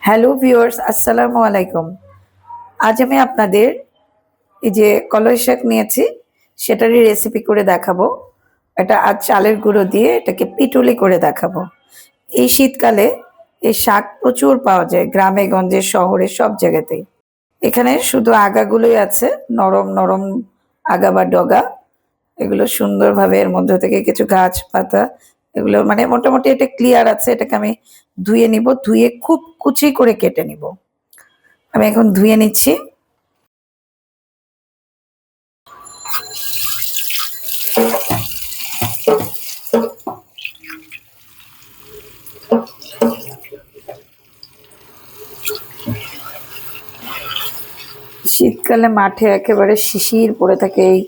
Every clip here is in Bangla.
হ্যালো ভিউয়ার্স, আসসালামু আলাইকুম। আজ আমি আপনাদের এই যে কলই শাক নিয়েছি সেটারই রেসিপি করে দেখাবো। এটা আজ চালের গুঁড়ো দিয়ে এটাকে পিটুলি করে দেখাবো। এই শীতকালে এই শাক প্রচুর পাওয়া যায় গ্রামে গঞ্জে শহরে সব জায়গাতেই। এখানে শুধু আগাগুলোই আছে, নরম নরম আগা বা ডগা। এগুলো সুন্দরভাবে এর মধ্য থেকে কিছু গাছ পাতা এগুলো মানে মোটামুটি এটা ক্লিয়ার আছে। এটাকে আমি ধুয়ে নিব, ধুয়ে খুব কুচি করে কেটে নিব। আমি এখন ধুয়ে নিচ্ছি। শীতকালে মাঠে একেবারে শিশির পড়ে থাকে এই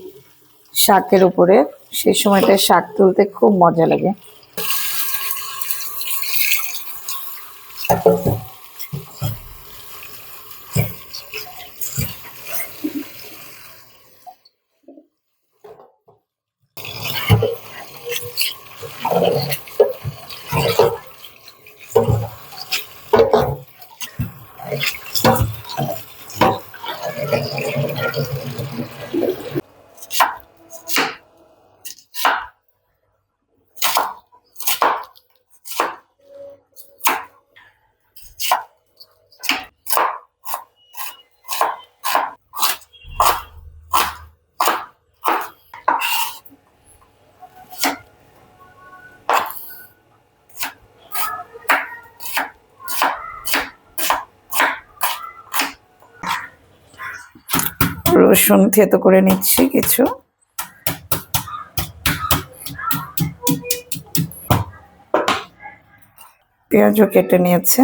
শাকের উপরে। সেই সময়টায় শাক তুলতে খুব মজা লাগে। রসুন থেতো করে নিচ্ছি কিছু। পেঁয়াজও কেটে নিয়েছে।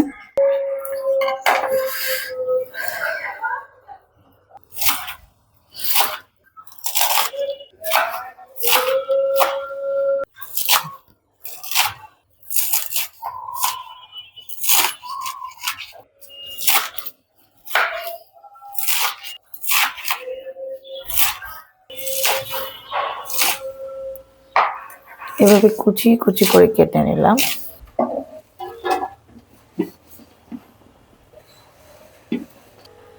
এভাবে কুচি কুচি করে কেটে নিলাম।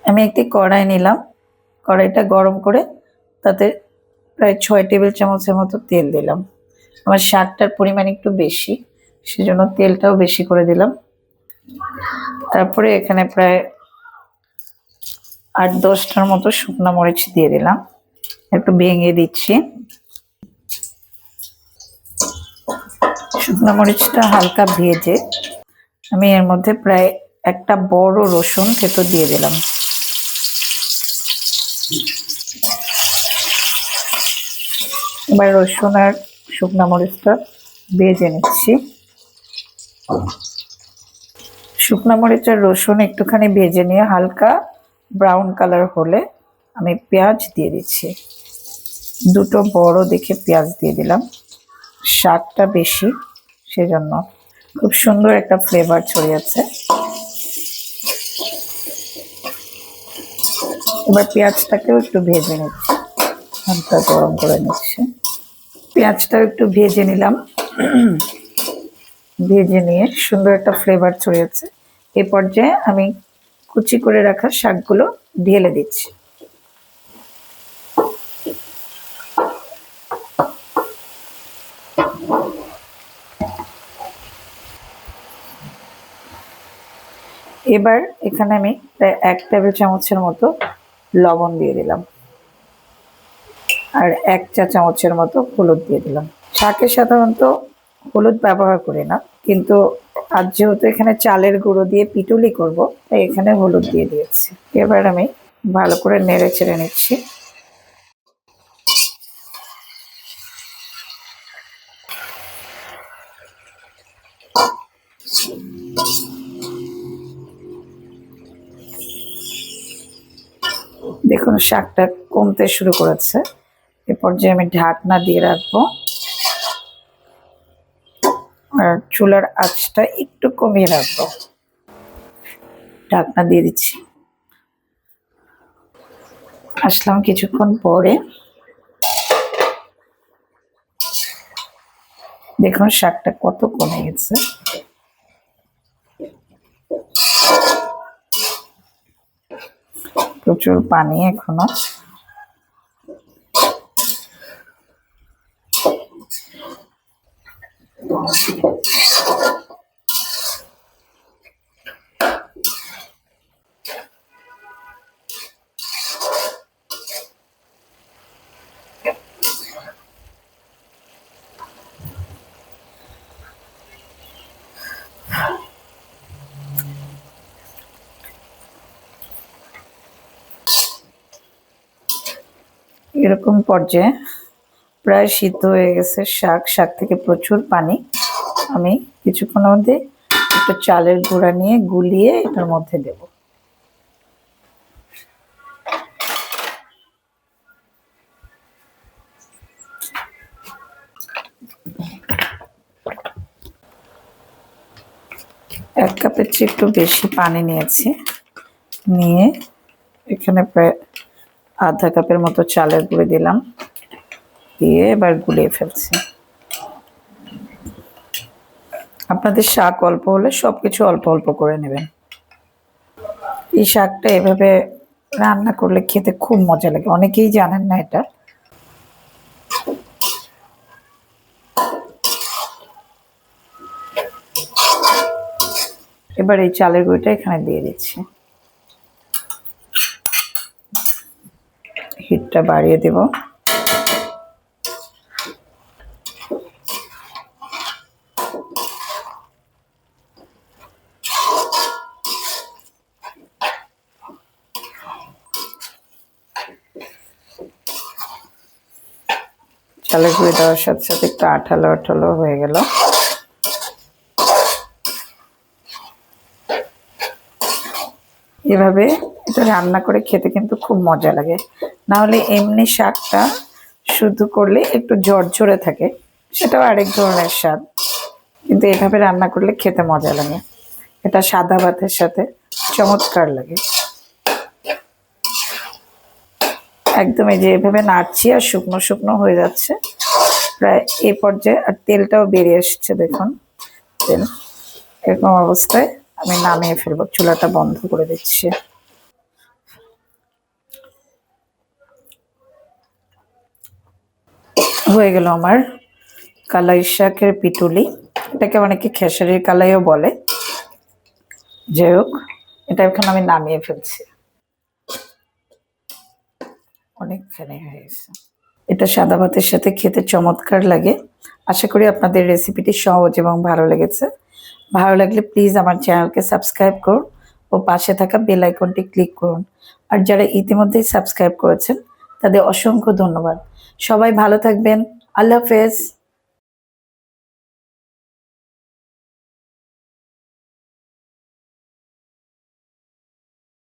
আমি একটি কড়াই নিলাম, কড়াইটা গরম করে তাতে প্রায় ৬ টেবিল চামচের মতো তেল দিলাম। আমার শাকটার পরিমাণ একটু বেশি, সেজন্য তেলটাও বেশি করে দিলাম। তারপরে এখানে প্রায় ৮-১০টার মতো শুকনো মরিচ দিয়ে দিলাম, একটু ভেঙে দিচ্ছি। শুকনো মরিচটা হালকা ভেজে আমি এর মধ্যে প্রায় একটা বড় রসুন থেতো দিয়ে দিলাম। এবার রসুন আর শুকনো মরিচটা ভেজে নিচ্ছি। শুকনো মরিচ আর রসুন একটুখানি ভেজে নিয়ে হালকা ব্রাউন কালার হলে আমি পেঁয়াজ দিয়ে দিচ্ছি। দুটো বড় দেখে পেঁয়াজ দিয়ে দিলাম, শাকটা বেশি সেজন্য খুব সুন্দর একটা ফ্লেভার ছড়িয়েছে। এবার পেঁয়াজটাকেও একটু ভেজে নিচ্ছি, হালকা গরম করে নিচ্ছি। পেঁয়াজটাও একটু ভেজে নিলাম, ভেজে নিয়ে সুন্দর একটা ফ্লেভার ছড়িয়েছে। এই পর্যায়ে আমি কুচি করে রাখা শাকগুলো ঢেলে দিচ্ছি। এবার এখানে আমি প্রায় ১ টেবিল চামচের মতো লবণ দিয়ে দিলাম আর ১ চা চামচের মতো হলুদ দিয়ে দিলাম। শাকে সাধারণত হলুদ ব্যবহার করি না, কিন্তু আজ যেহেতু এখানে চালের গুঁড়ো দিয়ে পিটুলি করব তাই এখানে হলুদ দিয়ে দিয়েছি। এবার আমি ভালো করে নেড়ে চেড়ে নিচ্ছি। দেখুন শাকটা কমতে শুরু করেছে। এ পর্যায়ে আমি ঢাকনা দিয়ে রাখবো আর চুলার আঁচটা একটু কমিয়ে রাখবো। ঢাকনা দিয়ে দিচ্ছি। আসলাম কিছুক্ষণ পরে, দেখুন শাকটা কত কমে গেছে। প্রচুর পানি এখনো। এরকম পর্যায়ে প্রায় সিদ্ধ হয়ে গেছে শাক, শাক থেকে প্রচুর পানি। আমি কিছুক্ষণের মধ্যে একটা চালের গুঁড়া নিয়ে গুলিয়ে এটার মধ্যে দেব। এক কাপের চেয়ে একটু বেশি পানি নিয়েছি, নিয়ে এখানে প্রায় আধা কাপের মতো চালের গুঁড়ো দিলাম, দিয়ে এবার গুলিয়ে ফেলছি। আপনাদের শাক অল্প হলে সবকিছু অল্প অল্প করে নেবেন। এই শাকটা এভাবে রান্না করলে খেতে খুব মজা লাগে, অনেকেই জানেন না এটা। এবার এই চালের গুঁড়োটা এখানে দিয়ে দিচ্ছি, হিটটা বাড়িয়ে দেব। চালের গুঁড়ো দেওয়ার সাথে সাথে একটু আঠালো আঠালো হয়ে গেল। এভাবে এটা রান্না করে খেতে কিন্তু খুব মজা লাগে। না হলে এমনি শাকটা শুধু করলে একটু ঝরঝরে থাকে, সেটাও আরেক ধরনের স্বাদ, কিন্তু এভাবে রান্না করলে খেতে মজা লাগে। এটা সাদা ভাতের সাথে চমৎকার লাগে। একদম এই যে এভাবে নাড়ছি আর শুকনো শুকনো হয়ে যাচ্ছে প্রায় এই পর্যায়ে, আর তেলটাও বেরিয়ে আসছে দেখুন তেল। এরকম অবস্থায় আমি নামিয়ে ফেলবো, চুলাটা বন্ধ করে দিচ্ছি। হয়ে গেল আমার কালাই শাকের পিটুলি। এটাকে অনেকে খেসারির কালাইও বলে। যাই হোক, এটা এখন আমি নামিয়ে ফেলছি। অনেকখানি হয়ে গেছে। এটা সাদা ভাতের সাথে খেতে চমৎকার লাগে। আশা করি আপনাদের রেসিপিটি সহজ এবং ভালো লেগেছে। ভালো লাগলে প্লিজ আমার চ্যানেলকে সাবস্ক্রাইব করুন ও পাশে থাকা বেল আইকনটি ক্লিক করুন। আর যারা ইতিমধ্যেই সাবস্ক্রাইব করেছেন তাদের অসংখ্য ধন্যবাদ। সবাই ভালো থাকবেন। আল্লাহ হাফেজ।